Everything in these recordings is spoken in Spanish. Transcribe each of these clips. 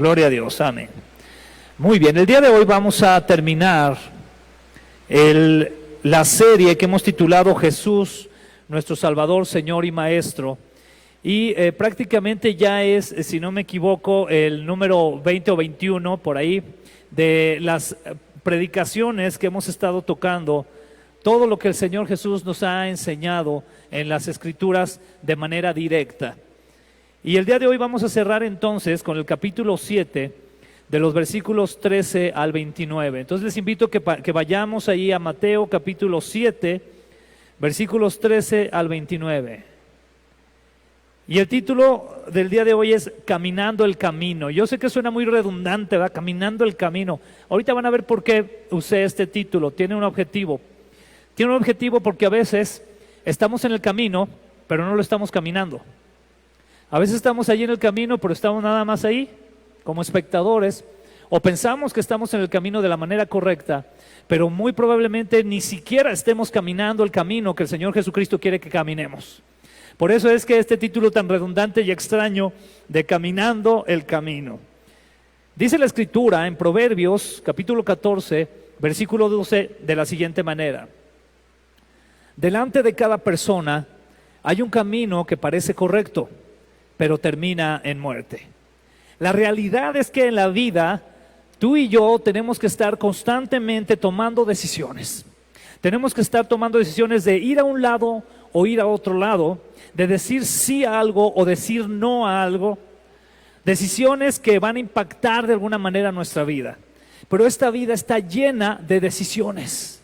Gloria a Dios, amén. Muy bien, el día de hoy vamos a terminar la serie que hemos titulado Jesús, nuestro Salvador, Señor y Maestro. Y prácticamente ya es, si no me equivoco, el número 20 o 21 por ahí de las predicaciones que hemos estado tocando, todo lo que el Señor Jesús nos ha enseñado en las Escrituras de manera directa. Y el día de hoy vamos a cerrar entonces con el capítulo 7 de los versículos 13 al 29. Entonces les invito que vayamos ahí a Mateo capítulo 7, versículos 13 al 29. Y el título del día de hoy es Caminando el Camino. Yo sé que suena muy redundante, ¿verdad? Caminando el Camino. Ahorita van a ver por qué usé este título. Tiene un objetivo. Tiene un objetivo porque a veces estamos en el camino, pero no lo estamos caminando. A veces estamos allí en el camino, pero estamos nada más ahí, como espectadores, o pensamos que estamos en el camino de la manera correcta, pero muy probablemente ni siquiera estemos caminando el camino que el Señor Jesucristo quiere que caminemos. Por eso es que este título tan redundante y extraño de Caminando el Camino. Dice la Escritura en Proverbios, capítulo 14, versículo 12, de la siguiente manera: delante de cada persona hay un camino que parece correcto, pero termina en muerte. La realidad es que en la vida, tú y yo tenemos que estar constantemente tomando decisiones. Tenemos que estar tomando decisiones de ir a un lado o ir a otro lado, de decir sí a algo o decir no a algo. Decisiones que van a impactar de alguna manera nuestra vida. Pero esta vida está llena de decisiones.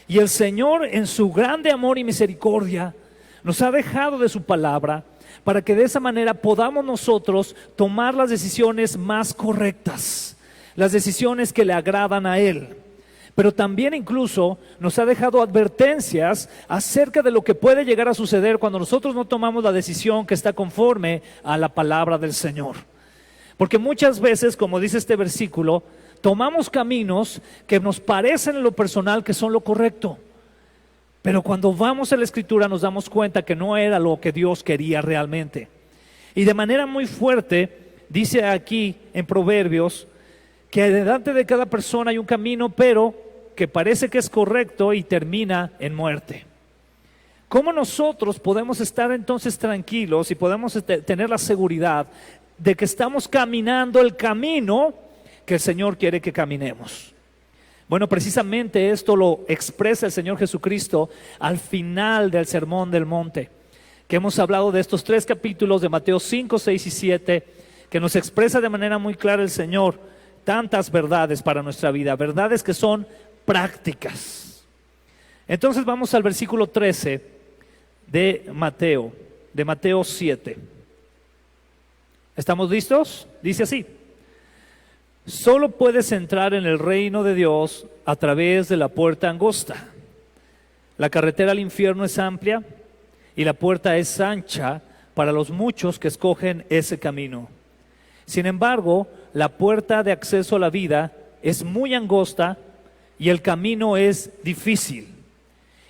Y el Señor, en su grande amor y misericordia, nos ha dejado de su palabra para que de esa manera podamos nosotros tomar las decisiones más correctas, las decisiones que le agradan a Él. Pero también incluso nos ha dejado advertencias acerca de lo que puede llegar a suceder cuando nosotros no tomamos la decisión que está conforme a la palabra del Señor. Porque muchas veces, como dice este versículo, tomamos caminos que nos parecen en lo personal que son lo correcto. Pero cuando vamos a la Escritura nos damos cuenta que no era lo que Dios quería realmente. Y de manera muy fuerte dice aquí en Proverbios que delante de cada persona hay un camino, pero que parece que es correcto y termina en muerte. ¿Cómo nosotros podemos estar entonces tranquilos y podemos tener la seguridad de que estamos caminando el camino que el Señor quiere que caminemos? Bueno, precisamente esto lo expresa el Señor Jesucristo al final del Sermón del Monte, que hemos hablado de estos 3 capítulos de Mateo 5, 6 y 7, que nos expresa de manera muy clara el Señor tantas verdades para nuestra vida, verdades que son prácticas. Entonces vamos al versículo 13 de Mateo 7. ¿Estamos listos? Dice así: solo puedes entrar en el reino de Dios a través de la puerta angosta. La carretera al infierno es amplia y la puerta es ancha para los muchos que escogen ese camino. Sin embargo, la puerta de acceso a la vida es muy angosta y el camino es difícil.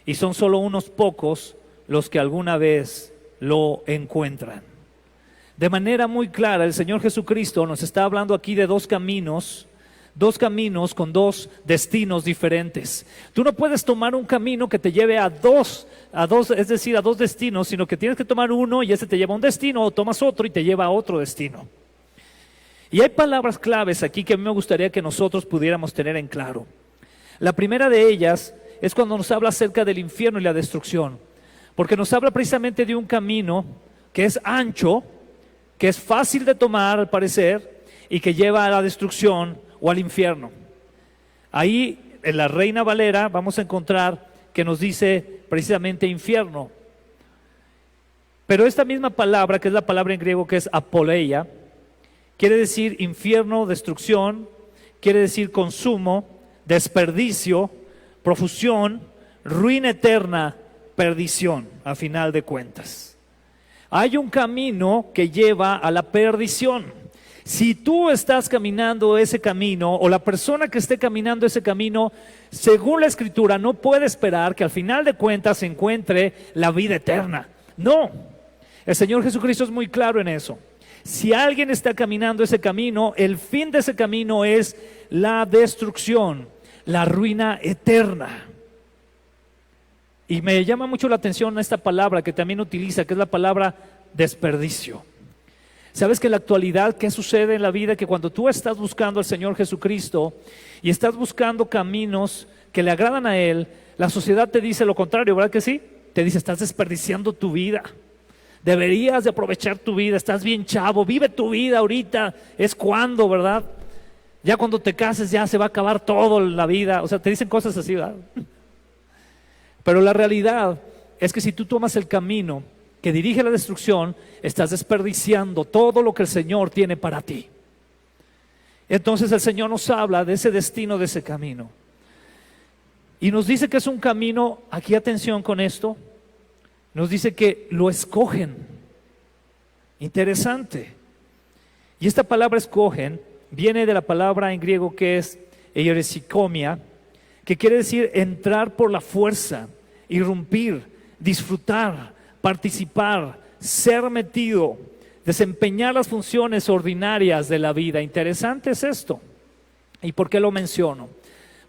Y son solo unos pocos los que alguna vez lo encuentran. De manera muy clara, el Señor Jesucristo nos está hablando aquí de dos caminos con dos destinos diferentes. Tú no puedes tomar un camino que te lleve a dos, es decir, a dos destinos, sino que tienes que tomar uno y ese te lleva a un destino, o tomas otro y te lleva a otro destino. Y hay palabras claves aquí que a mí me gustaría que nosotros pudiéramos tener en claro. La primera de ellas es cuando nos habla acerca del infierno y la destrucción, porque nos habla precisamente de un camino que es ancho, que es fácil de tomar al parecer y que lleva a la destrucción o al infierno. Ahí en la Reina Valera vamos a encontrar que nos dice precisamente infierno. Pero esta misma palabra, que es la palabra en griego que es apoleia, quiere decir infierno, destrucción, quiere decir consumo, desperdicio, profusión, ruina eterna, perdición, a final de cuentas. Hay un camino que lleva a la perdición. Si tú estás caminando ese camino, o la persona que esté caminando ese camino, según la Escritura, no puede esperar que al final de cuentas se encuentre la vida eterna. No, el Señor Jesucristo es muy claro en eso. Si alguien está caminando ese camino, el fin de ese camino es la destrucción, la ruina eterna. Y me llama mucho la atención esta palabra que también utiliza, que es la palabra desperdicio. ¿Sabes que en la actualidad qué sucede en la vida? Que cuando tú estás buscando al Señor Jesucristo y estás buscando caminos que le agradan a Él, la sociedad te dice lo contrario, ¿verdad que sí? Te dice, estás desperdiciando tu vida. Deberías de aprovechar tu vida, estás bien chavo, vive tu vida ahorita, es cuando, ¿verdad? Ya cuando te cases ya se va a acabar todo la vida, o sea, te dicen cosas así, ¿verdad? Pero la realidad es que si tú tomas el camino que dirige a la destrucción, estás desperdiciando todo lo que el Señor tiene para ti. Entonces el Señor nos habla de ese destino, de ese camino. Y nos dice que es un camino, aquí atención con esto, nos dice que lo escogen. Interesante. Y esta palabra escogen viene de la palabra en griego que es eiresikomia, que quiere decir entrar por la fuerza, irrumpir, disfrutar, participar, ser metido, desempeñar las funciones ordinarias de la vida. Interesante es esto. ¿Y por qué lo menciono?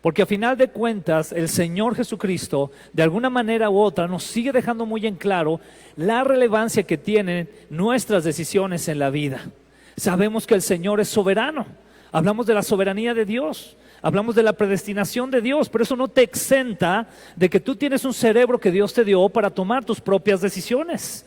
Porque a final de cuentas el Señor Jesucristo de alguna manera u otra nos sigue dejando muy en claro la relevancia que tienen nuestras decisiones en la vida. Sabemos que el Señor es soberano, hablamos de la soberanía de Dios, hablamos de la predestinación de Dios, pero eso no te exenta de que tú tienes un cerebro que Dios te dio para tomar tus propias decisiones.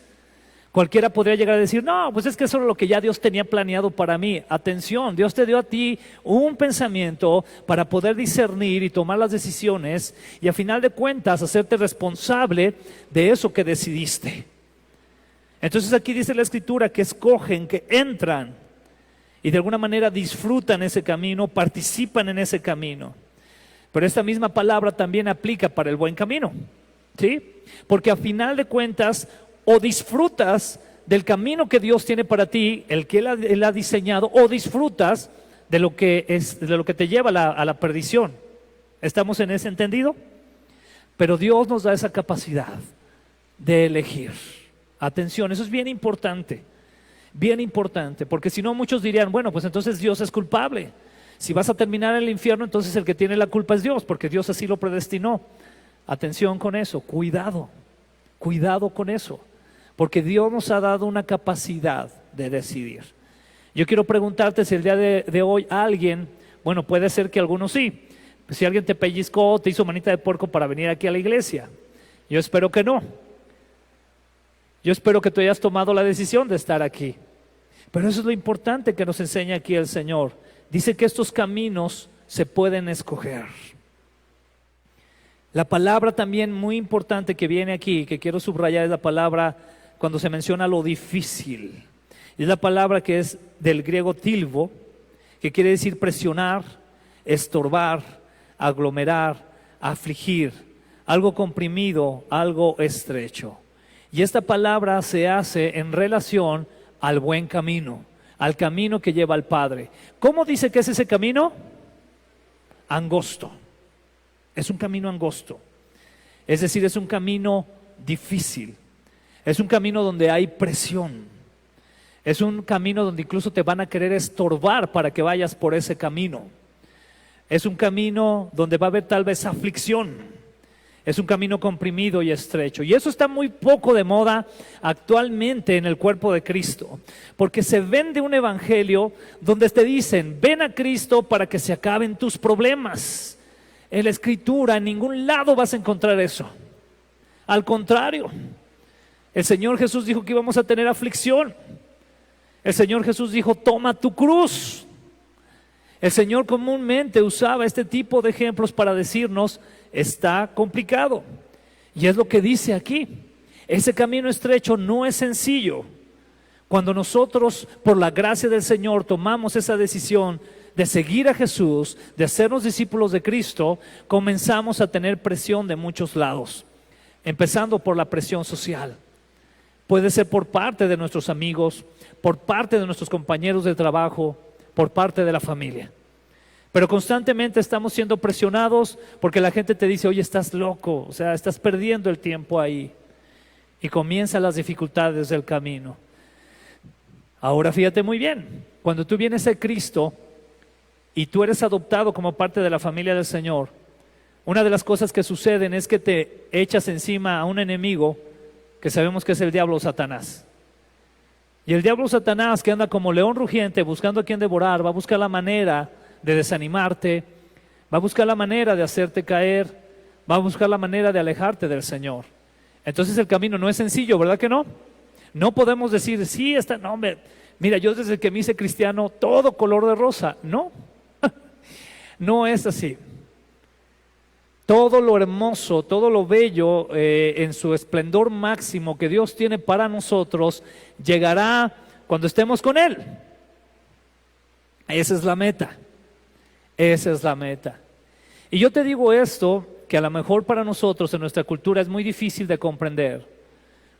Cualquiera podría llegar a decir, no, pues es que eso es lo que ya Dios tenía planeado para mí. Atención, Dios te dio a ti un pensamiento para poder discernir y tomar las decisiones y a final de cuentas hacerte responsable de eso que decidiste. Entonces aquí dice la Escritura que escogen, que entran y de alguna manera disfrutan ese camino, participan en ese camino. Pero esta misma palabra también aplica para el buen camino, ¿sí? Porque a final de cuentas o disfrutas del camino que Dios tiene para ti, el que Él ha diseñado, o disfrutas de lo que te lleva a la perdición. ¿Estamos en ese entendido? Pero Dios nos da esa capacidad de elegir. Atención, eso es bien importante, porque si no muchos dirían, bueno, pues entonces Dios es culpable. Si vas a terminar en el infierno, entonces el que tiene la culpa es Dios, porque Dios así lo predestinó. Atención con eso, cuidado con eso. Porque Dios nos ha dado una capacidad de decidir. Yo quiero preguntarte si el día de hoy alguien, bueno, puede ser que algunos sí, si alguien te pellizcó, te hizo manita de puerco para venir aquí a la iglesia. Yo espero que no. Yo espero que tú hayas tomado la decisión de estar aquí. Pero eso es lo importante que nos enseña aquí el Señor. Dice que estos caminos se pueden escoger. La palabra también muy importante que viene aquí, que quiero subrayar, es la palabra cuando se menciona lo difícil. Es la palabra que es del griego tilbo, que quiere decir presionar, estorbar, aglomerar, afligir, algo comprimido, algo estrecho. Y esta palabra se hace en relación al buen camino, al camino que lleva al Padre. ¿Cómo dice que es ese camino? Angosto. Es un camino angosto. Es decir, es un camino difícil. Es un camino donde hay presión. Es un camino donde incluso te van a querer estorbar para que vayas por ese camino. Es un camino donde va a haber tal vez aflicción. Es un camino comprimido y estrecho. Y eso está muy poco de moda actualmente en el cuerpo de Cristo. Porque se vende un evangelio donde te dicen, ven a Cristo para que se acaben tus problemas. En la Escritura, en ningún lado vas a encontrar eso. Al contrario, el Señor Jesús dijo que íbamos a tener aflicción. El Señor Jesús dijo, toma tu cruz. El Señor comúnmente usaba este tipo de ejemplos para decirnos, está complicado. Y es lo que dice aquí. Ese camino estrecho no es sencillo. Cuando nosotros, por la gracia del Señor, tomamos esa decisión de seguir a Jesús, de hacernos discípulos de Cristo, comenzamos a tener presión de muchos lados, empezando por la presión social. Puede ser por parte de nuestros amigos, por parte de nuestros compañeros de trabajo, por parte de la familia. Pero constantemente estamos siendo presionados porque la gente te dice, oye, estás loco, o sea, estás perdiendo el tiempo ahí. Y comienzan las dificultades del camino. Ahora fíjate muy bien, cuando tú vienes a Cristo y tú eres adoptado como parte de la familia del Señor, una de las cosas que suceden es que te echas encima a un enemigo que sabemos que es el diablo Satanás. Y el diablo Satanás, que anda como león rugiente buscando a quien devorar, va a buscar la manera de desanimarte, va a buscar la manera de hacerte caer, va a buscar la manera de alejarte del Señor. Entonces el camino no es sencillo, ¿verdad que no? No podemos decir, sí, no, hombre, mira, yo desde que me hice cristiano, todo color de rosa. No, no es así. Todo lo hermoso, todo lo bello en su esplendor máximo que Dios tiene para nosotros, llegará cuando estemos con Él. Esa es la meta. Esa es la meta. Y yo te digo esto, que a lo mejor para nosotros en nuestra cultura es muy difícil de comprender,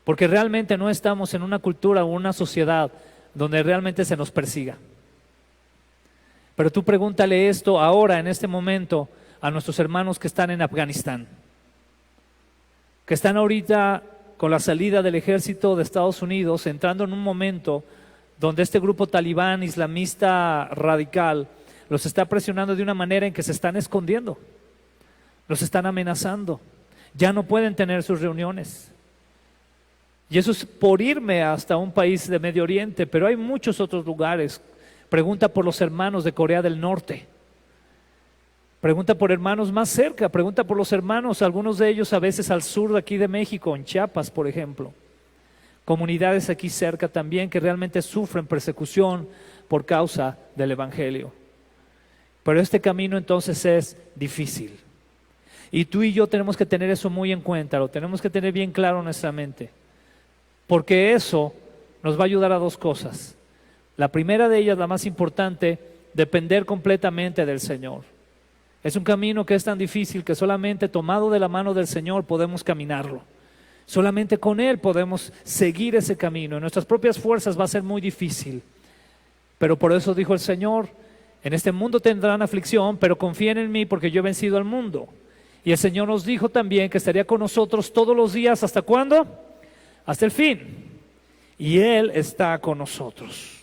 porque realmente no estamos en una cultura o una sociedad donde realmente se nos persiga. Pero tú pregúntale esto ahora, en este momento, a nuestros hermanos que están en Afganistán, que están ahorita con la salida del ejército de Estados Unidos, entrando en un momento donde este grupo talibán islamista radical los está presionando de una manera en que se están escondiendo, los están amenazando, ya no pueden tener sus reuniones. Y eso es por irme hasta un país de Medio Oriente, pero hay muchos otros lugares. Pregunta por los hermanos de Corea del Norte. Pregunta por hermanos más cerca, pregunta por los hermanos, algunos de ellos a veces al sur de aquí de México, en Chiapas, por ejemplo. Comunidades aquí cerca también que realmente sufren persecución por causa del Evangelio. Pero este camino entonces es difícil. Y tú y yo tenemos que tener eso muy en cuenta, lo tenemos que tener bien claro en nuestra mente. Porque eso nos va a ayudar a dos cosas. La primera de ellas, la más importante, depender completamente del Señor. Es un camino que es tan difícil que solamente tomado de la mano del Señor podemos caminarlo. Solamente con Él podemos seguir ese camino. En nuestras propias fuerzas va a ser muy difícil. Pero por eso dijo el Señor, en este mundo tendrán aflicción, pero confíen en mí porque yo he vencido al mundo. Y el Señor nos dijo también que estaría con nosotros todos los días. ¿Hasta cuándo? Hasta el fin. Y Él está con nosotros.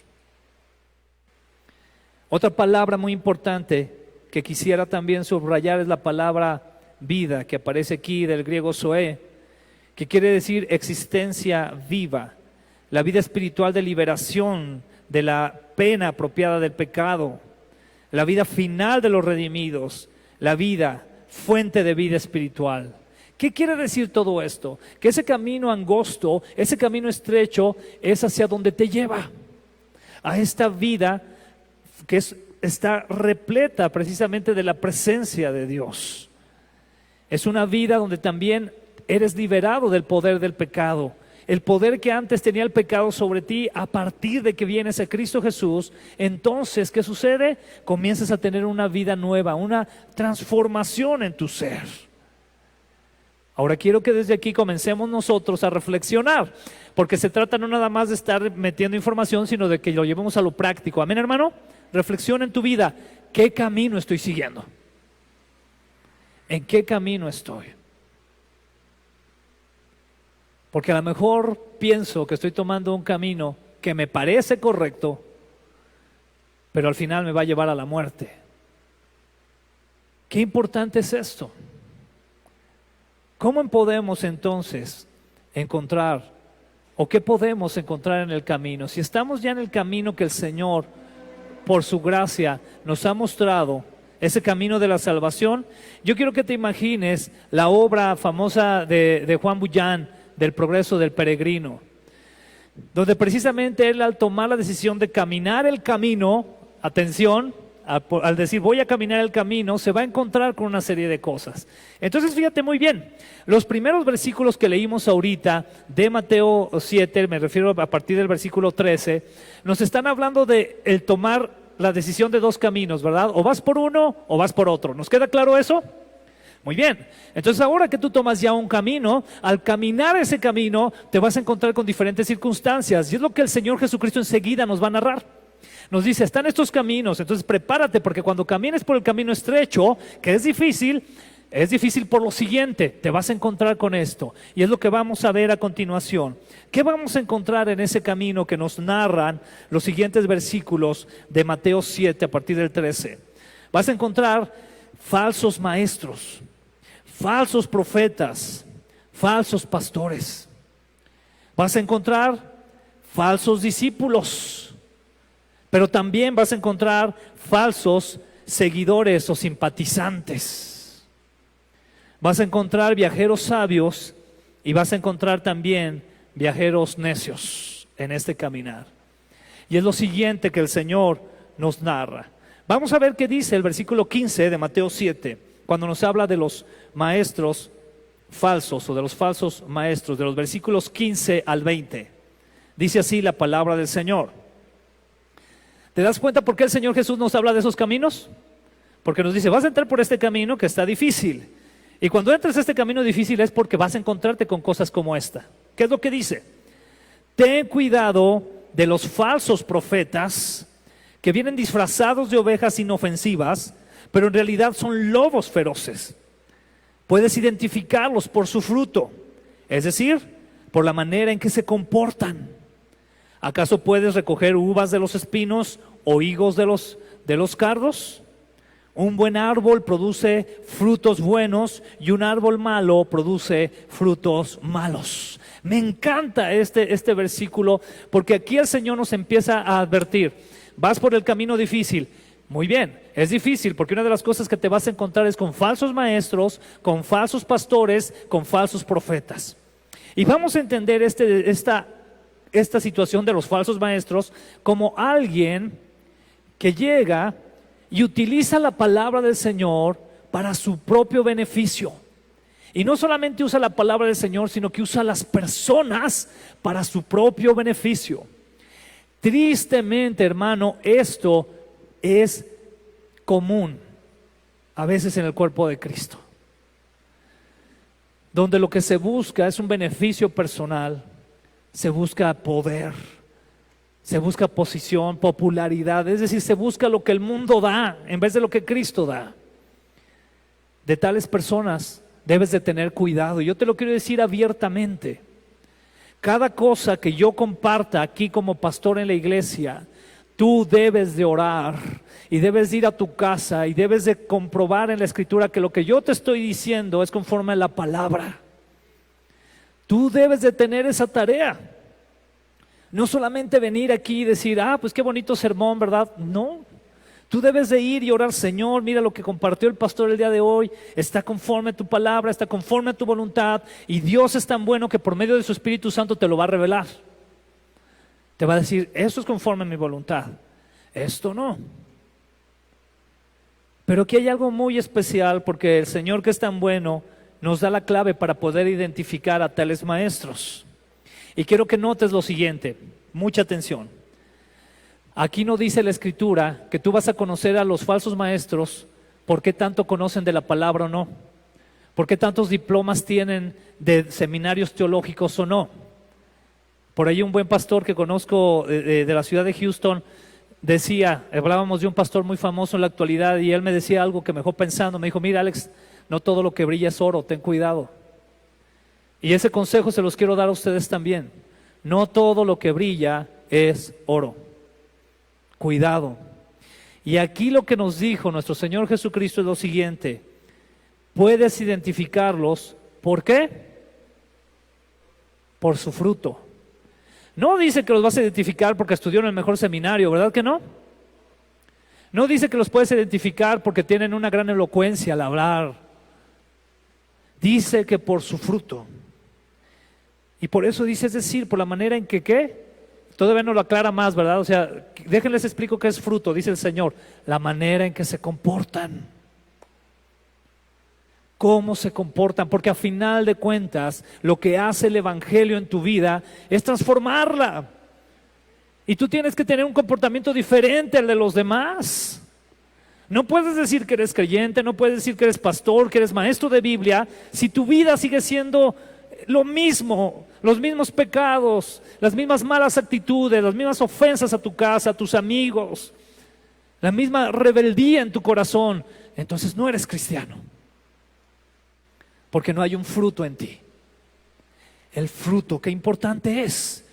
Otra palabra muy importante que quisiera también subrayar es la palabra vida, que aparece aquí del griego zoe, que quiere decir existencia viva, la vida espiritual de liberación de la pena apropiada del pecado, la vida final de los redimidos, la vida, fuente de vida espiritual. ¿Qué quiere decir todo esto? Que ese camino angosto, ese camino estrecho es hacia donde te lleva, a esta vida que está repleta precisamente de la presencia de Dios. Es una vida donde también eres liberado del poder del pecado. El poder que antes tenía el pecado sobre ti, a partir de que vienes a Cristo Jesús, entonces, ¿qué sucede? Comienzas a tener una vida nueva, una transformación en tu ser. Ahora quiero que desde aquí comencemos nosotros a reflexionar, porque se trata no nada más de estar metiendo información, sino de que lo llevemos a lo práctico. ¿Amén, hermano? Reflexiona en tu vida. ¿Qué camino estoy siguiendo? ¿En qué camino estoy? Porque a lo mejor pienso que estoy tomando un camino que me parece correcto, pero al final me va a llevar a la muerte. Qué importante es esto. ¿Cómo podemos entonces encontrar, o qué podemos encontrar en el camino? Si estamos ya en el camino que el Señor, por su gracia, nos ha mostrado, ese camino de la salvación, yo quiero que te imagines la obra famosa de Juan Bullán, del progreso del peregrino, donde precisamente él, al tomar la decisión de caminar el camino, atención, al decir voy a caminar el camino, se va a encontrar con una serie de cosas. Entonces fíjate muy bien, los primeros versículos que leímos ahorita de Mateo 7, me refiero a partir del versículo 13, nos están hablando de el tomar la decisión de dos caminos, ¿verdad? O vas por uno o vas por otro. ¿Nos queda claro eso? Muy bien, entonces ahora que tú tomas ya un camino, al caminar ese camino te vas a encontrar con diferentes circunstancias, y es lo que el Señor Jesucristo enseguida nos va a narrar. Nos dice, están estos caminos, entonces prepárate, porque cuando camines por el camino estrecho, que es difícil, es difícil por lo siguiente, te vas a encontrar con esto. Y es lo que vamos a ver a continuación. ¿Qué vamos a encontrar en ese camino que nos narran los siguientes versículos de Mateo 7 a partir del 13? Vas a encontrar falsos maestros, falsos profetas, falsos pastores. Vas a encontrar falsos discípulos, pero también vas a encontrar falsos seguidores o simpatizantes. Vas a encontrar viajeros sabios y vas a encontrar también viajeros necios en este caminar. Y es lo siguiente que el Señor nos narra. Vamos a ver qué dice el versículo 15 de Mateo 7, cuando nos habla de los maestros falsos o de los falsos maestros, de los versículos 15 al 20. Dice así la palabra del Señor. ¿Te das cuenta por qué el Señor Jesús nos habla de esos caminos? Porque nos dice, vas a entrar por este camino que está difícil. Y cuando entres a este camino difícil es porque vas a encontrarte con cosas como esta. ¿Qué es lo que dice? Ten cuidado de los falsos profetas que vienen disfrazados de ovejas inofensivas, pero en realidad son lobos feroces. Puedes identificarlos por su fruto, es decir, por la manera en que se comportan. ¿Acaso puedes recoger uvas de los espinos o higos de los cardos? Un buen árbol produce frutos buenos y un árbol malo produce frutos malos. Me encanta este versículo porque aquí el Señor nos empieza a advertir. Vas por el camino difícil. Muy bien, es difícil porque una de las cosas que te vas a encontrar es con falsos maestros, con falsos pastores, con falsos profetas. Y vamos a entender esta situación de los falsos maestros como alguien que llega y utiliza la palabra del Señor para su propio beneficio. Y no solamente usa la palabra del Señor, sino que usa a las personas para su propio beneficio. Tristemente, hermano, esto es común a veces en el cuerpo de Cristo, donde lo que se busca es un beneficio personal, se busca poder, se busca posición, popularidad, es decir, se busca lo que el mundo da en vez de lo que Cristo da. De tales personas debes de tener cuidado. Yo te lo quiero decir abiertamente. Cada cosa que yo comparta aquí como pastor en la iglesia, tú debes de orar y debes de ir a tu casa y debes de comprobar en la Escritura que lo que yo te estoy diciendo es conforme a la palabra. Tú debes de tener esa tarea. No solamente venir aquí y decir, pues qué bonito sermón, ¿verdad? No. Tú debes de ir y orar, Señor, mira lo que compartió el pastor el día de hoy, está conforme a tu palabra, está conforme a tu voluntad, y Dios es tan bueno que por medio de su Espíritu Santo te lo va a revelar. Te va a decir, eso es conforme a mi voluntad, esto no. Pero aquí hay algo muy especial porque el Señor, que es tan bueno, nos da la clave para poder identificar a tales maestros. Y quiero que notes lo siguiente, mucha atención. Aquí no dice la Escritura que tú vas a conocer a los falsos maestros por qué tanto conocen de la palabra o no, por qué tantos diplomas tienen de seminarios teológicos o no. Por ahí un buen pastor que conozco de la ciudad de Houston decía, hablábamos de un pastor muy famoso en la actualidad y él me decía algo que me dejó pensando, me dijo, mira Alex, no todo lo que brilla es oro, ten cuidado. Y ese consejo se los quiero dar a ustedes también. No todo lo que brilla es oro. Cuidado. Y aquí lo que nos dijo nuestro Señor Jesucristo es lo siguiente: puedes identificarlos, ¿por qué? Por su fruto. No dice que los vas a identificar porque estudió en el mejor seminario, ¿verdad que no? No dice que los puedes identificar porque tienen una gran elocuencia al hablar. Dice que por su fruto. Y por eso dice, es decir, por la manera en que, ¿qué? Todavía no lo aclara más, ¿verdad? O sea, déjenles explico qué es fruto, dice el Señor. La manera en que se comportan. ¿Cómo se comportan? Porque a final de cuentas, lo que hace el Evangelio en tu vida es transformarla. Y tú tienes que tener un comportamiento diferente al de los demás. No puedes decir que eres creyente, no puedes decir que eres pastor, que eres maestro de Biblia, si tu vida sigue siendo lo mismo, los mismos pecados, las mismas malas actitudes, las mismas ofensas a tu casa, a tus amigos, la misma rebeldía en tu corazón. Entonces no eres cristiano. porque no hay un fruto en ti. El fruto, qué importante es.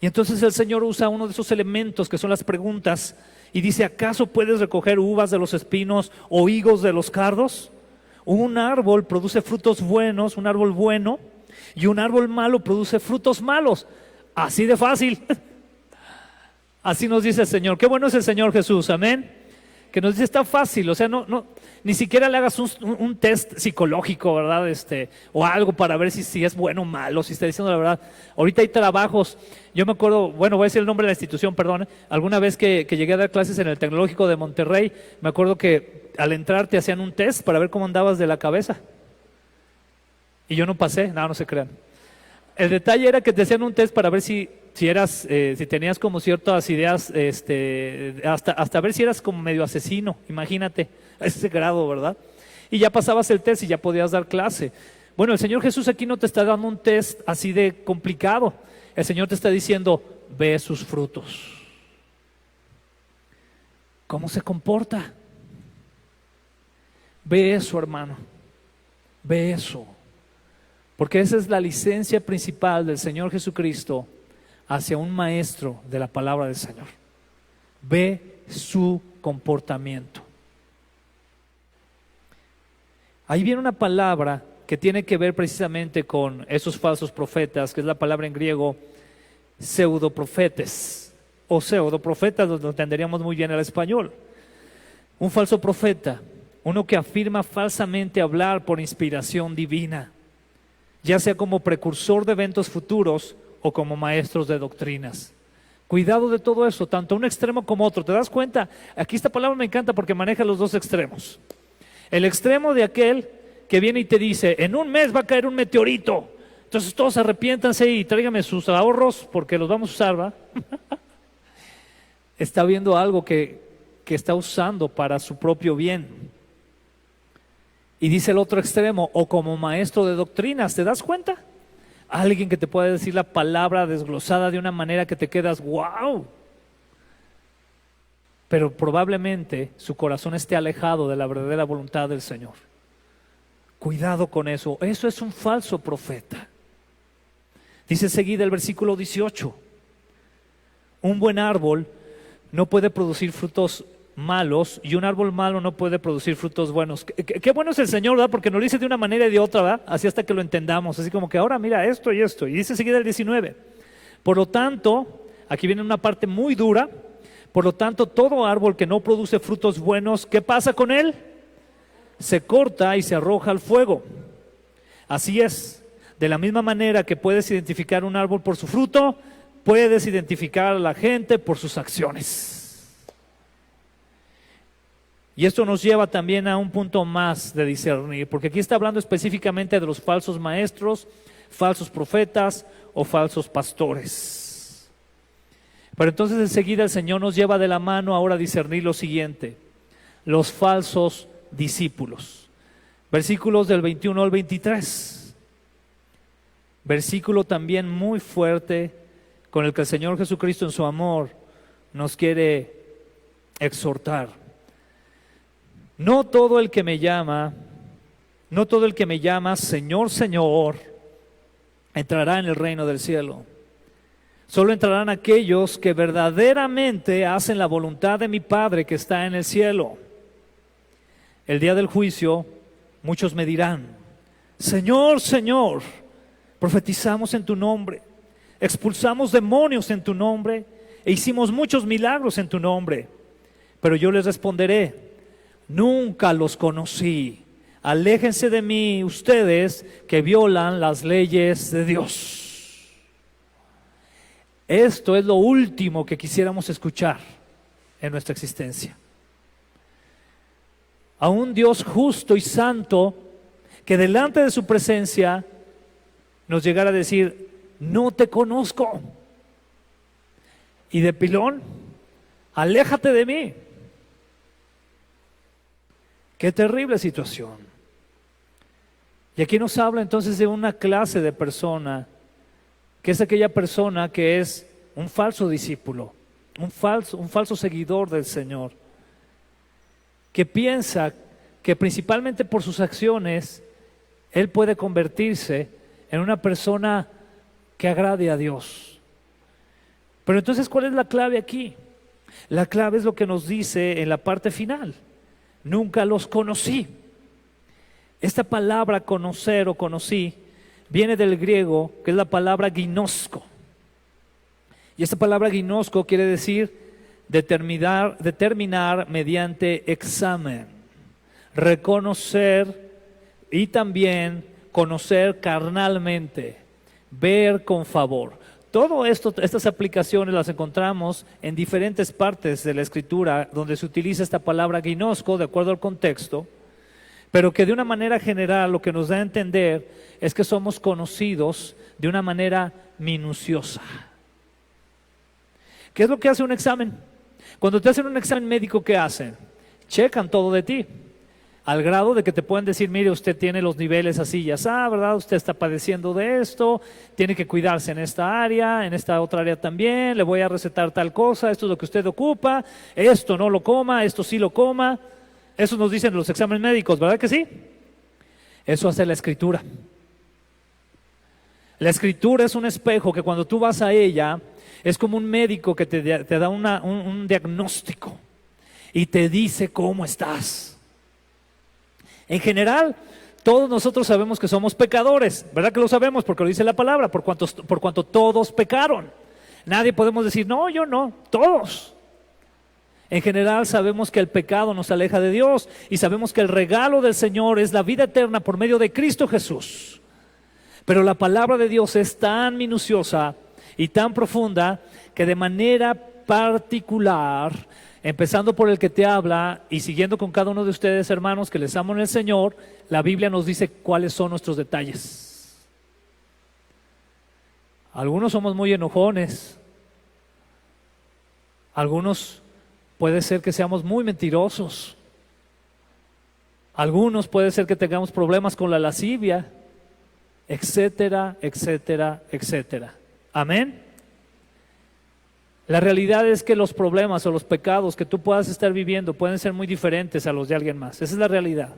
Y entonces el Señor usa uno de esos elementos que son las preguntas y dice: ¿acaso puedes recoger uvas de los espinos o higos de los cardos? Un árbol produce frutos buenos, un árbol bueno, y un árbol malo produce frutos malos. Así de fácil. Así nos dice el Señor. Qué bueno es el Señor Jesús, amén. Que nos dice: está fácil, o sea, ni siquiera le hagas un test psicológico, ¿verdad? O algo para ver si es bueno o malo, si está diciendo la verdad. Ahorita hay trabajos, yo me acuerdo, bueno, voy a decir el nombre de la institución, perdón. Alguna vez que llegué a dar clases en el Tecnológico de Monterrey, me acuerdo que al entrar te hacían un test para ver cómo andabas de la cabeza. Y yo no pasé, no se crean. El detalle era que te hacían un test para ver si tenías como ciertas ideas, hasta ver si eras como medio asesino, imagínate, a ese grado, ¿verdad? Y ya pasabas el test y ya podías dar clase. Bueno, el Señor Jesús aquí no te está dando un test así de complicado. El Señor te está diciendo: ve sus frutos. ¿Cómo se comporta? Ve eso, hermano. Ve eso. Porque esa es la licencia principal del Señor Jesucristo hacia un maestro de la palabra del Señor. Ve su comportamiento. Ahí viene una palabra que tiene que ver precisamente con esos falsos profetas, que es la palabra en griego pseudoprofetes o pseudoprofetas, lo entenderíamos muy bien al español. Un falso profeta, uno que afirma falsamente hablar por inspiración divina, ya sea como precursor de eventos futuros o como maestros de doctrinas. Cuidado de todo eso, tanto un extremo como otro. ¿Te das cuenta? Aquí esta palabra me encanta porque maneja los dos extremos. El extremo de aquel que viene y te dice: en un mes va a caer un meteorito, entonces todos arrepiéntanse y tráigame sus ahorros porque los vamos a usar, ¿va? Está viendo algo que está usando para su propio bien. Y dice el otro extremo: o como maestro de doctrinas. ¿Te das cuenta? Alguien que te puede decir la palabra desglosada de una manera que te quedas wow. Pero probablemente su corazón esté alejado de la verdadera voluntad del Señor. Cuidado con eso. Eso es un falso profeta. Dice enseguida el versículo 18: un buen árbol no puede producir frutos malos y un árbol malo no puede producir frutos buenos. Qué bueno es el Señor, ¿verdad? Porque nos lo dice de una manera y de otra, ¿verdad? Así hasta que lo entendamos, así como que ahora mira esto y esto. Y dice enseguida el 19: por lo tanto, aquí viene una parte muy dura. Por lo tanto, todo árbol que no produce frutos buenos, ¿qué pasa con él? Se corta y se arroja al fuego. Así es, de la misma manera que puedes identificar un árbol por su fruto, puedes identificar a la gente por sus acciones. Y esto nos lleva también a un punto más de discernir, porque aquí está hablando específicamente de los falsos maestros, falsos profetas o falsos pastores. Pero entonces enseguida el Señor nos lleva de la mano ahora a discernir lo siguiente: los falsos discípulos. Versículos del 21 al 23. Versículo también muy fuerte con el que el Señor Jesucristo en su amor nos quiere exhortar. No todo el que me llama Señor, Señor, entrará en el reino del cielo. Solo entrarán aquellos que verdaderamente hacen la voluntad de mi Padre que está en el cielo. El día del juicio, muchos me dirán: Señor, Señor, profetizamos en tu nombre, expulsamos demonios en tu nombre e hicimos muchos milagros en tu nombre. Pero yo les responderé: nunca los conocí. Aléjense de mí ustedes que violan las leyes de Dios. Esto es lo último que quisiéramos escuchar en nuestra existencia. A un Dios justo y santo que delante de su presencia nos llegara a decir: no te conozco. Y de pilón: aléjate de mí. Qué terrible situación. Y aquí nos habla entonces de una clase de persona, que es aquella persona que es un falso discípulo, un falso seguidor del Señor, que piensa que principalmente por sus acciones él puede convertirse en una persona que agrade a Dios. Pero entonces, ¿cuál es la clave aquí? La clave es lo que nos dice en la parte final: nunca los conocí. Esta palabra conocer o conocí viene del griego, que es la palabra ginosko. Y esta palabra ginosko quiere decir determinar mediante examen, reconocer y también conocer carnalmente, ver con favor. Todo esto, estas aplicaciones las encontramos en diferentes partes de la Escritura donde se utiliza esta palabra ginosko de acuerdo al contexto, pero que de una manera general lo que nos da a entender es que somos conocidos de una manera minuciosa. ¿Qué es lo que hace un examen? Cuando te hacen un examen médico, ¿qué hacen? Checan todo de ti, al grado de que te pueden decir: mire, usted tiene los niveles así, ya sabe, ¿verdad? Usted está padeciendo de esto, tiene que cuidarse en esta área, en esta otra área también, le voy a recetar tal cosa, esto es lo que usted ocupa, esto no lo coma, esto sí lo coma. Eso nos dicen los exámenes médicos, ¿verdad que sí? Eso hace la Escritura. La Escritura es un espejo que cuando tú vas a ella, es como un médico que te da un diagnóstico y te dice cómo estás. En general, todos nosotros sabemos que somos pecadores, ¿verdad que lo sabemos? Porque lo dice la palabra, por cuanto todos pecaron. Nadie podemos decir: no, yo no, todos. En general sabemos que el pecado nos aleja de Dios y sabemos que el regalo del Señor es la vida eterna por medio de Cristo Jesús. Pero la palabra de Dios es tan minuciosa y tan profunda que de manera particular, empezando por el que te habla y siguiendo con cada uno de ustedes, hermanos, que les amo en el Señor, la Biblia nos dice cuáles son nuestros detalles. Algunos somos muy enojones, algunos puede ser que seamos muy mentirosos, algunos puede ser que tengamos problemas con la lascivia, etcétera, etcétera, etcétera. Amén. La realidad es que los problemas o los pecados que tú puedas estar viviendo pueden ser muy diferentes a los de alguien más. Esa es la realidad.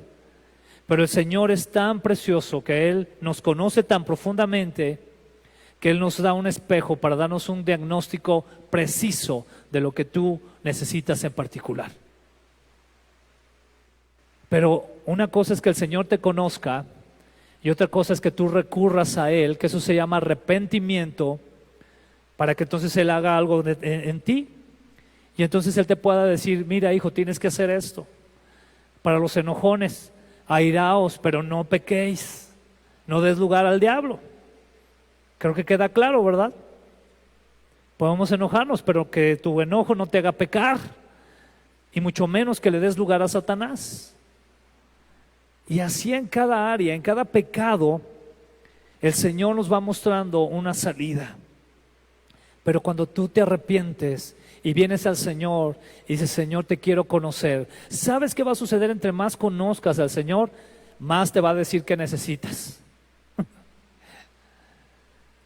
Pero el Señor es tan precioso que Él nos conoce tan profundamente que Él nos da un espejo para darnos un diagnóstico preciso de lo que tú necesitas en particular. Pero una cosa es que el Señor te conozca y otra cosa es que tú recurras a Él, que eso se llama arrepentimiento, para que entonces Él haga algo en ti. Y entonces Él te pueda decir: mira, hijo, tienes que hacer esto. Para los enojones, airaos, pero no pequéis, no des lugar al diablo. Creo que queda claro, ¿verdad? Podemos enojarnos, pero que tu enojo no te haga pecar, y mucho menos que le des lugar a Satanás. Y así en cada área, en cada pecado, el Señor nos va mostrando una salida. Pero cuando tú te arrepientes y vienes al Señor y dices: Señor, te quiero conocer, ¿sabes qué va a suceder? Entre más conozcas al Señor, más te va a decir qué necesitas.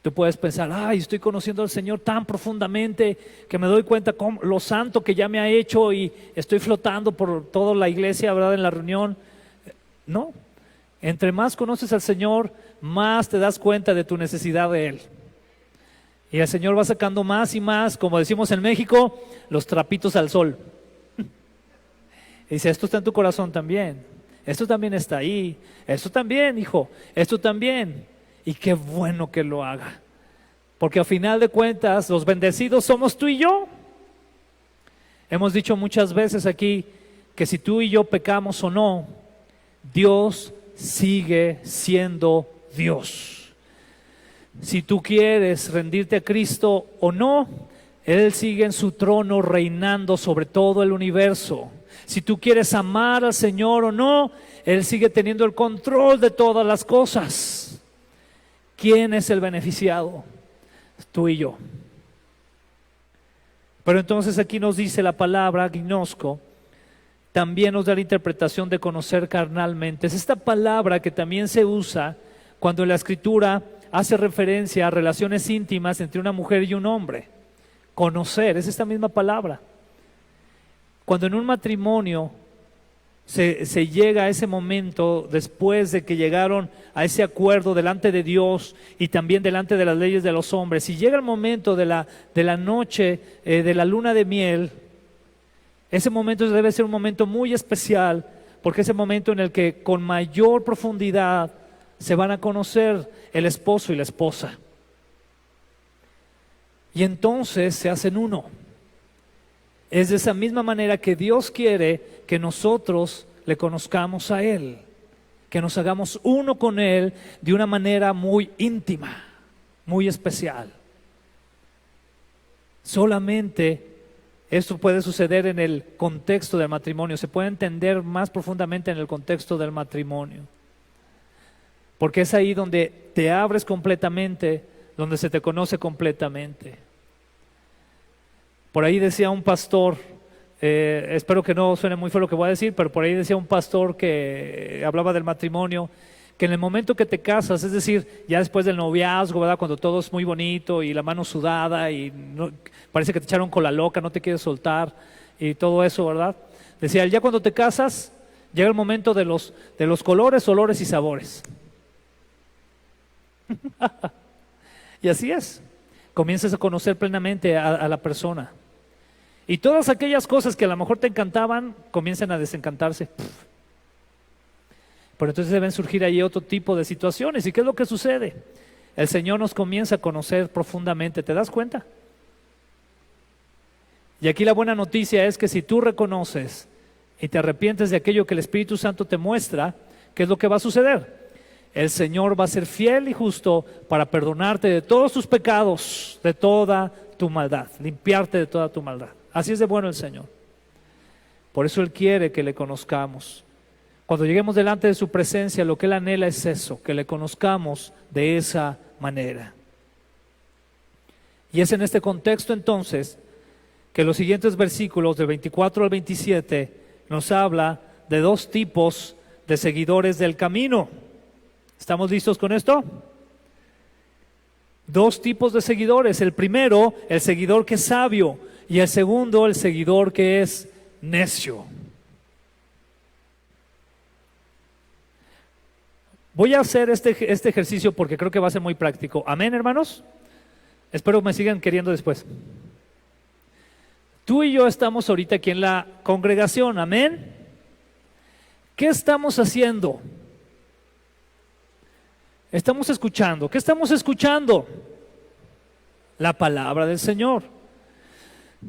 Tú puedes pensar: ay, estoy conociendo al Señor tan profundamente que me doy cuenta cómo, lo santo que ya me ha hecho y estoy flotando por toda la iglesia, ¿verdad? En la reunión. No, entre más conoces al Señor, más te das cuenta de tu necesidad de Él. Y el Señor va sacando más y más, como decimos en México, los trapitos al sol. Y dice: esto está en tu corazón también, esto también está ahí, esto también, hijo, esto también. Y qué bueno que lo haga, porque al final de cuentas los bendecidos somos tú y yo. Hemos dicho muchas veces aquí que si tú y yo pecamos o no, Dios sigue siendo Dios. Si tú quieres rendirte a Cristo o no, Él sigue en su trono reinando sobre todo el universo. Si tú quieres amar al Señor o no, Él sigue teniendo el control de todas las cosas. ¿Quién es el beneficiado? Tú y yo. Pero entonces aquí nos dice la palabra gnosko, también nos da la interpretación de conocer carnalmente. Es esta palabra que también se usa cuando la Escritura hace referencia a relaciones íntimas entre una mujer y un hombre. Conocer, es esta misma palabra. Cuando en un matrimonio se llega a ese momento después de que llegaron a ese acuerdo delante de Dios y también delante de las leyes de los hombres. Y llega el momento de la noche de la luna de miel. Ese momento debe ser un momento muy especial, porque es el momento en el que con mayor profundidad se van a conocer el esposo y la esposa. Y entonces se hacen uno. Es de esa misma manera que Dios quiere que nosotros le conozcamos a Él, que nos hagamos uno con Él de una manera muy íntima, muy especial. Solamente esto puede suceder en el contexto del matrimonio, se puede entender más profundamente en el contexto del matrimonio, porque es ahí donde te abres completamente, donde se te conoce completamente. Por ahí decía un pastor, espero que no suene muy feo lo que voy a decir, pero por ahí decía un pastor que hablaba del matrimonio, que en el momento que te casas, es decir, ya después del noviazgo, ¿verdad? Cuando todo es muy bonito y la mano sudada y no, parece que te echaron con la loca, no te quieres soltar y todo eso, ¿verdad? Decía, ya cuando te casas, llega el momento de los colores, olores y sabores. Y así es, comienzas a conocer plenamente a la persona. Y todas aquellas cosas que a lo mejor te encantaban, comienzan a desencantarse. Pero entonces deben surgir ahí otro tipo de situaciones. ¿Y qué es lo que sucede? El Señor nos comienza a conocer profundamente, ¿te das cuenta? Y aquí la buena noticia es que si tú reconoces y te arrepientes de aquello que el Espíritu Santo te muestra, ¿qué es lo que va a suceder? El Señor va a ser fiel y justo para perdonarte de todos tus pecados, de toda tu maldad, limpiarte de toda tu maldad. Así es de bueno el Señor. Por eso Él quiere que le conozcamos. Cuando lleguemos delante de su presencia, lo que Él anhela es eso, que le conozcamos de esa manera. Y es en este contexto entonces que los siguientes versículos del 24 al 27 nos habla de dos tipos de seguidores del camino. ¿Estamos listos con esto? Dos tipos de seguidores. El primero, el seguidor que es sabio, y el segundo, el seguidor que es necio. Voy a hacer este ejercicio porque creo que va a ser muy práctico. ¿Amén, hermanos? Espero me sigan queriendo después. Tú y yo estamos ahorita aquí en la congregación, ¿amén? ¿Qué estamos haciendo? Estamos escuchando. ¿Qué estamos escuchando? La palabra del Señor.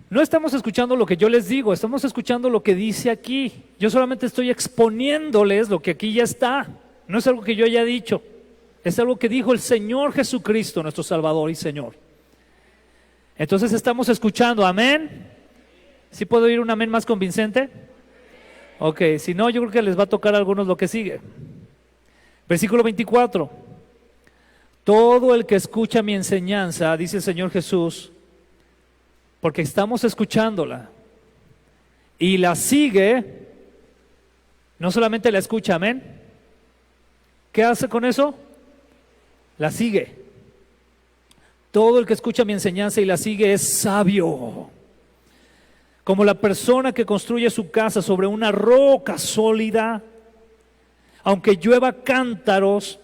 No estamos escuchando lo que yo les digo, estamos escuchando lo que dice aquí. Yo solamente estoy exponiéndoles lo que aquí ya está. No es algo que yo haya dicho, es algo que dijo el Señor Jesucristo, nuestro Salvador y Señor. Entonces estamos escuchando, ¿amén? ¿Sí puedo oír un amén más convincente? Ok, si no, yo creo que les va a tocar a algunos lo que sigue. Versículo 24. Todo el que escucha mi enseñanza, dice el Señor Jesús, porque estamos escuchándola, y la sigue, no solamente la escucha, amén. ¿Qué hace con eso? La sigue. Todo el que escucha mi enseñanza y la sigue es sabio, como la persona que construye su casa sobre una roca sólida. Aunque llueva cántaros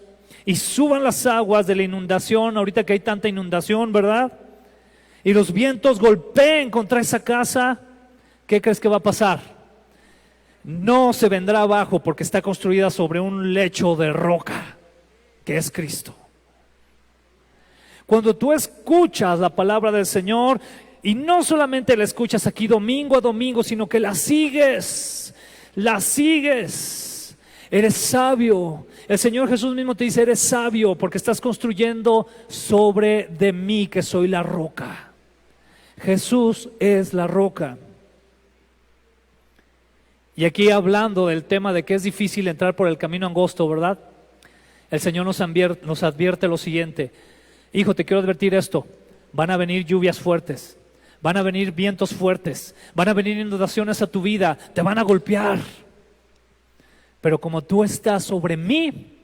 y suban las aguas de la inundación, ahorita que hay tanta inundación, ¿verdad? Y los vientos golpeen contra esa casa, ¿qué crees que va a pasar? No se vendrá abajo porque está construida sobre un lecho de roca, que es Cristo. Cuando tú escuchas la palabra del Señor, y no solamente la escuchas aquí domingo a domingo, sino que la sigues, eres sabio. El Señor Jesús mismo te dice, eres sabio porque estás construyendo sobre de mí, que soy la roca. Jesús es la roca. Y aquí hablando del tema de que es difícil entrar por el camino angosto, ¿verdad? El Señor nos advierte lo siguiente: hijo, te quiero advertir esto, van a venir lluvias fuertes, van a venir vientos fuertes, van a venir inundaciones a tu vida, te van a golpear. Pero como tú estás sobre mí,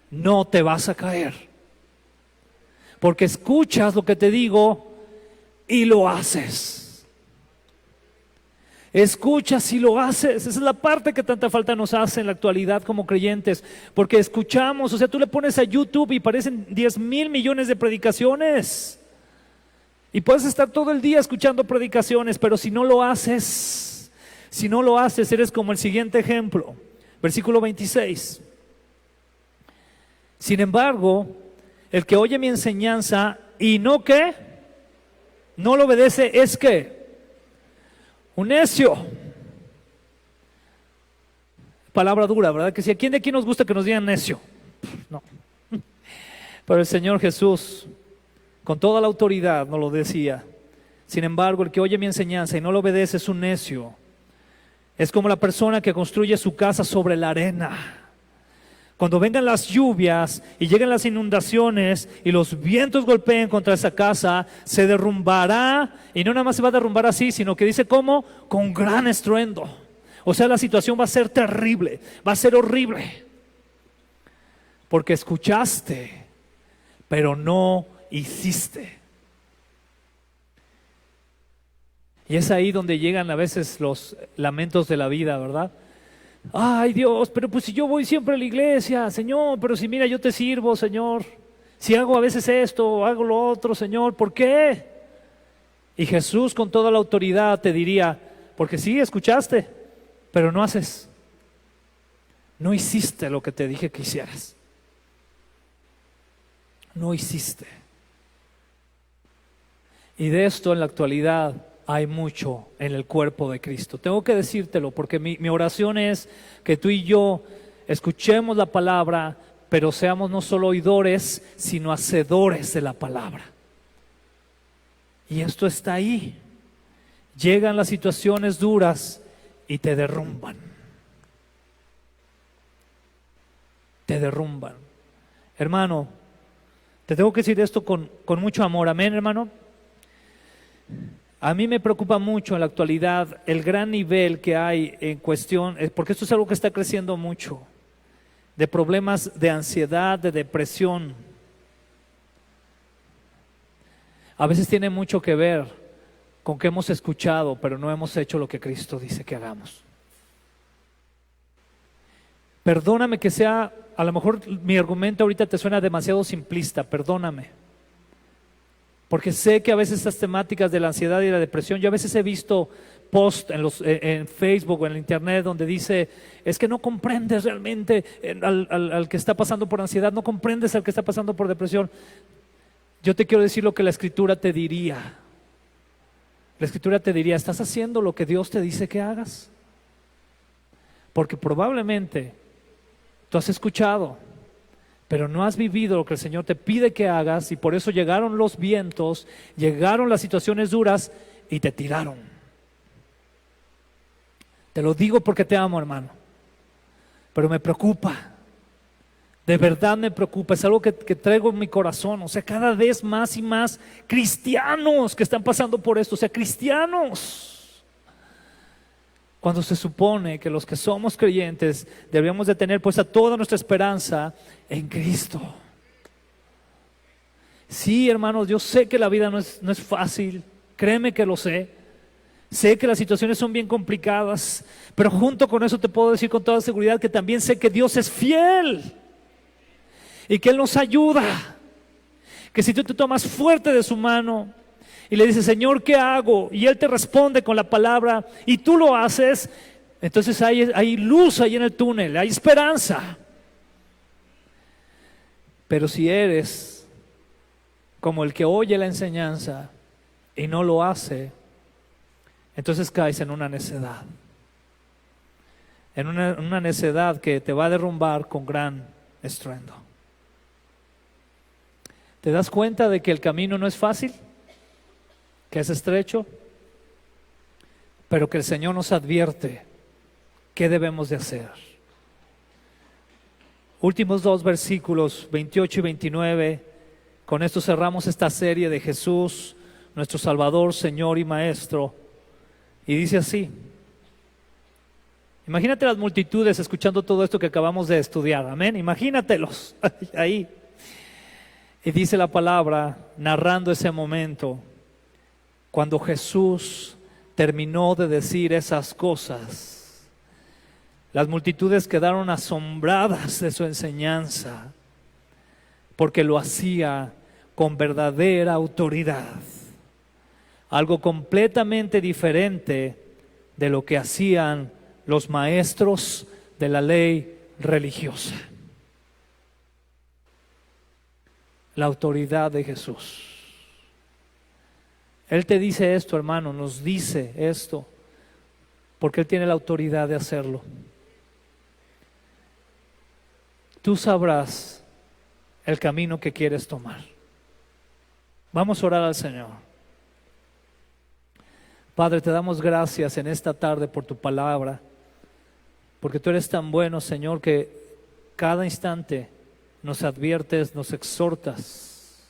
no te vas a caer. Porque escuchas lo que te digo y lo haces. Escuchas y lo haces. Esa es la parte que tanta falta nos hace en la actualidad como creyentes, porque escuchamos, o sea, tú le pones a YouTube y parecen 10,000 millones de predicaciones. Y puedes estar todo el día escuchando predicaciones, pero si no lo haces, eres como el siguiente ejemplo, versículo 26. Sin embargo, el que oye mi enseñanza y no ¿qué? No lo obedece, es que un necio. Palabra dura, ¿verdad? Que si a quién de aquí nos gusta que nos digan necio. No. Pero el Señor Jesús, con toda la autoridad, nos lo decía. Sin embargo, el que oye mi enseñanza y no lo obedece es un necio. Es como la persona que construye su casa sobre la arena. Cuando vengan las lluvias y lleguen las inundaciones y los vientos golpeen contra esa casa, se derrumbará, y no nada más se va a derrumbar así, sino que dice ¿cómo? Con gran estruendo. O sea, la situación va a ser terrible, va a ser horrible, porque escuchaste, pero no hiciste. Y es ahí donde llegan a veces los lamentos de la vida, ¿verdad? Ay Dios, pero pues si yo voy siempre a la iglesia, Señor, pero si mira yo te sirvo, Señor, si hago a veces esto, hago lo otro, Señor, ¿por qué? Y Jesús con toda la autoridad te diría, porque sí, escuchaste, pero no haces, no hiciste lo que te dije que hicieras, no hiciste. Y de esto en la actualidad hay mucho en el cuerpo de Cristo. Tengo que decírtelo porque mi oración es que tú y yo escuchemos la palabra, pero seamos no solo oidores, sino hacedores de la palabra. Y esto está ahí. Llegan las situaciones duras y te derrumban. Te derrumban. Hermano, te tengo que decir esto con mucho amor. Amén, hermano. A mí me preocupa mucho en la actualidad el gran nivel que hay en cuestión, porque esto es algo que está creciendo mucho, de problemas de ansiedad, de depresión. A veces tiene mucho que ver con que hemos escuchado, pero no hemos hecho lo que Cristo dice que hagamos. Perdóname que sea, a lo mejor mi argumento ahorita te suena demasiado simplista, perdóname. Porque sé que a veces estas temáticas de la ansiedad y la depresión, yo a veces he visto posts en Facebook o en el internet donde dice, es que no comprendes realmente al que está pasando por ansiedad, no comprendes al que está pasando por depresión. Yo te quiero decir lo que la Escritura te diría. La Escritura te diría, ¿estás haciendo lo que Dios te dice que hagas? Porque probablemente tú has escuchado, pero no has vivido lo que el Señor te pide que hagas, y por eso llegaron los vientos, llegaron las situaciones duras y te tiraron. Te lo digo porque te amo, hermano, pero me preocupa, de verdad me preocupa, es algo que traigo en mi corazón. O sea, cada vez más y más cristianos que están pasando por esto, o sea, cristianos. Cuando se supone que los que somos creyentes deberíamos de tener puesta toda nuestra esperanza en Cristo. Sí, hermanos, yo sé que la vida no es fácil, créeme que lo sé. Sé que las situaciones son bien complicadas, pero junto con eso te puedo decir con toda seguridad que también sé que Dios es fiel y que Él nos ayuda. Que si tú te tomas fuerte de su mano y le dices, Señor, ¿qué hago? Y Él te responde con la palabra y tú lo haces, entonces hay luz ahí en el túnel, hay esperanza. Pero si eres como el que oye la enseñanza y no lo hace, entonces caes en una necedad. En una necedad que te va a derrumbar con gran estruendo. ¿Te das cuenta de que el camino no es fácil? Que es estrecho, pero que el Señor nos advierte qué debemos de hacer. Últimos dos versículos, 28 y 29, con esto cerramos esta serie de Jesús, nuestro Salvador, Señor y Maestro, y dice así. Imagínate las multitudes escuchando todo esto que acabamos de estudiar, amén, imagínatelos ahí. Y dice la palabra, narrando ese momento, cuando Jesús terminó de decir esas cosas, las multitudes quedaron asombradas de su enseñanza, porque lo hacía con verdadera autoridad, algo completamente diferente de lo que hacían los maestros de la ley religiosa. La autoridad de Jesús. Él te dice esto, hermano, nos dice esto, porque Él tiene la autoridad de hacerlo. Tú sabrás el camino que quieres tomar. Vamos a orar al Señor. Padre, te damos gracias en esta tarde por tu palabra, porque tú eres tan bueno, Señor, que cada instante nos adviertes, nos exhortas,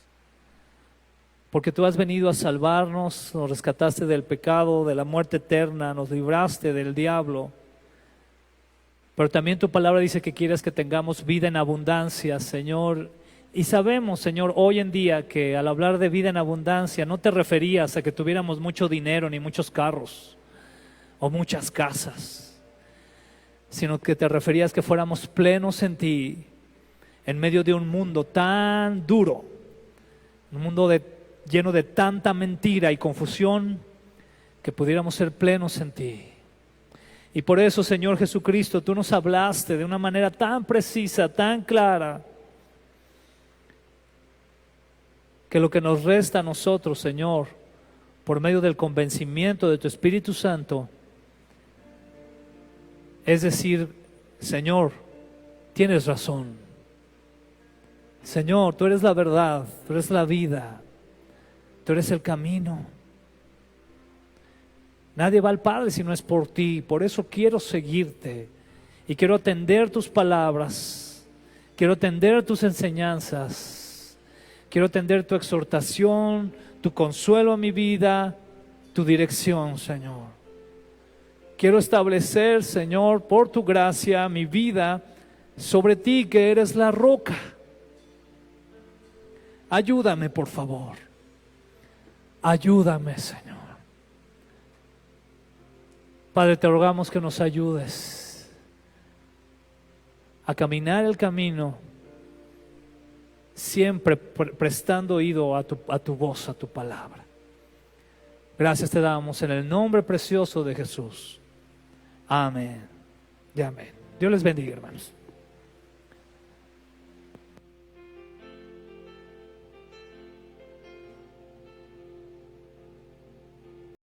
porque tú has venido a salvarnos, nos rescataste del pecado, de la muerte eterna, nos libraste del diablo. Pero también tu palabra dice que quieres que tengamos vida en abundancia, Señor. Y sabemos, Señor, hoy en día que al hablar de vida en abundancia no te referías a que tuviéramos mucho dinero ni muchos carros o muchas casas, sino que te referías que fuéramos plenos en ti, en medio de un mundo tan duro, un mundo lleno de tanta mentira y confusión, que pudiéramos ser plenos en ti. Y por eso, Señor Jesucristo, tú nos hablaste de una manera tan precisa, tan clara, que lo que nos resta a nosotros, Señor, por medio del convencimiento de tu Espíritu Santo, es decir, Señor, tienes razón. Señor, tú eres la verdad, tú eres la vida, tú eres el camino. Nadie va al Padre si no es por ti. Por eso quiero seguirte y quiero atender tus palabras, quiero atender tus enseñanzas, quiero atender tu exhortación, tu consuelo a mi vida, tu dirección, Señor. Quiero establecer, Señor, por tu gracia, mi vida sobre ti, que eres la roca. Ayúdame, por favor. Ayúdame, Señor. Padre, te rogamos que nos ayudes a caminar el camino, siempre prestando oído a tu voz, a tu palabra. Gracias te damos en el nombre precioso de Jesús. Amén y amén. Dios les bendiga, hermanos.